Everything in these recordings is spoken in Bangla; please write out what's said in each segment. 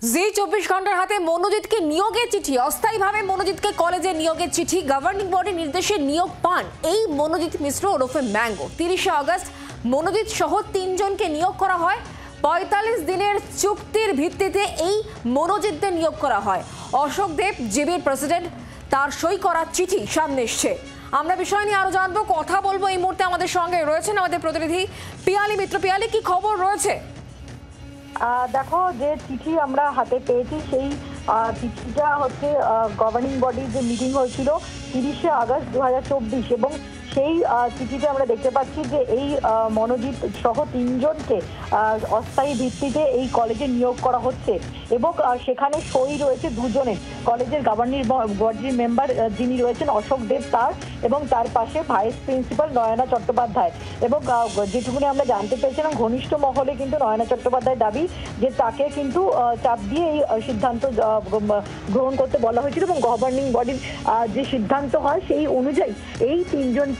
জি 24 ঘন্টার হাতে মনোজিৎকে নিয়োগের চিঠি। অস্থায়ীভাবে মনোজিৎকে কলেজে নিয়োগের চিঠি, গভর্নিং বডির নির্দেশে নিয়োগ পান এই মনোজিৎ মিশ্র ওরফে ম্যাঙ্গো। 30শে আগস্ট মনোজিৎ সহ 3 জনকে নিয়োগ করা হয়। 45 দিনের চুক্তির ভিত্তিতে এই মনোজিৎদের নিয়োগ করা হয়। অশোক দেব জিবির প্রেসিডেন্ট, তার সই করা চিঠি সামনে এসছে। আমরা বিষয় নিয়ে আরো জানবো, কথা বলবো। এই মুহূর্তে আমাদের সঙ্গে রয়েছেন আমাদের প্রতিনিধি পিয়ালি মিত্র। পিয়ালি, কি খবর রয়েছে? দেখো, যে চিঠি আমরা হাতে পেয়েছি সেই চিঠিটা হচ্ছে গভর্নিং বডির যে মিটিং হয়েছিল 30শে আগস্ট 2024, এবং সেই চিঠিতে আমরা দেখতে পাচ্ছি যে এই মনোজিৎ সহ 3 জনকে অস্থায়ী ভিত্তিতে এই কলেজে নিয়োগ করা হচ্ছে, এবং সেখানে সই রয়েছে 2 জনের। কলেজের গভর্নিং বডির মেম্বার যিনি রয়েছেন অশোক দেব তার, এবং তার পাশে ভাইস প্রিন্সিপাল নয়না চট্টোপাধ্যায়। এবং যেটুকুনি আমরা জানতে পেরেছিলাম, ঘনিষ্ঠ মহলে কিন্তু নয়না চট্টোপাধ্যায়ের দাবি যে তাকে কিন্তু চাপ দিয়ে এই সিদ্ধান্ত গ্রহণ করতে বলা হয়েছিল, এবং গভর্নিং বডির যে সিদ্ধান্ত হয় সেই অনুযায়ী এই 3 জনকে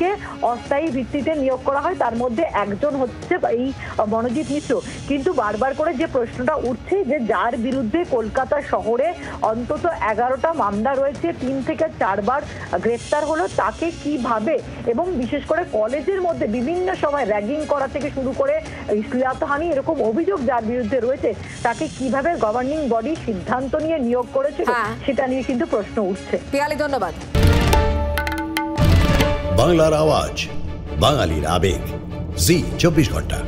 অস্থায়ী ভিত্তিতে নিয়োগ করা হয়। তার মধ্যে একজন হচ্ছে এই মনোজিৎ মিশ্র। কিন্তু বারবার করে যে প্রশ্নটা উঠছে যে যার বিরুদ্ধে কলকাতা শহরে অন্তত 11টা মামলা রয়েছে, 3 থেকে 4 বার গ্রেফতার হলো, তাকে কিভাবে, এবং বিশেষ করে কলেজের মধ্যে বিভিন্ন সময় র্যাগিং করা থেকে শুরু করে শ্লীলতাহানি এরকম অভিযোগ যার বিরুদ্ধে রয়েছে, তাকে কিভাবে গভর্নিং বডি সিদ্ধান্ত নিয়ে নিয়োগ করেছিল সেটা নিয়ে কিন্তু প্রশ্ন উঠছে। পিয়ালি, ধন্যবাদ। বাংলার আওয়াজ, বাঙালির আবেগ, জি 24 ঘন্টা।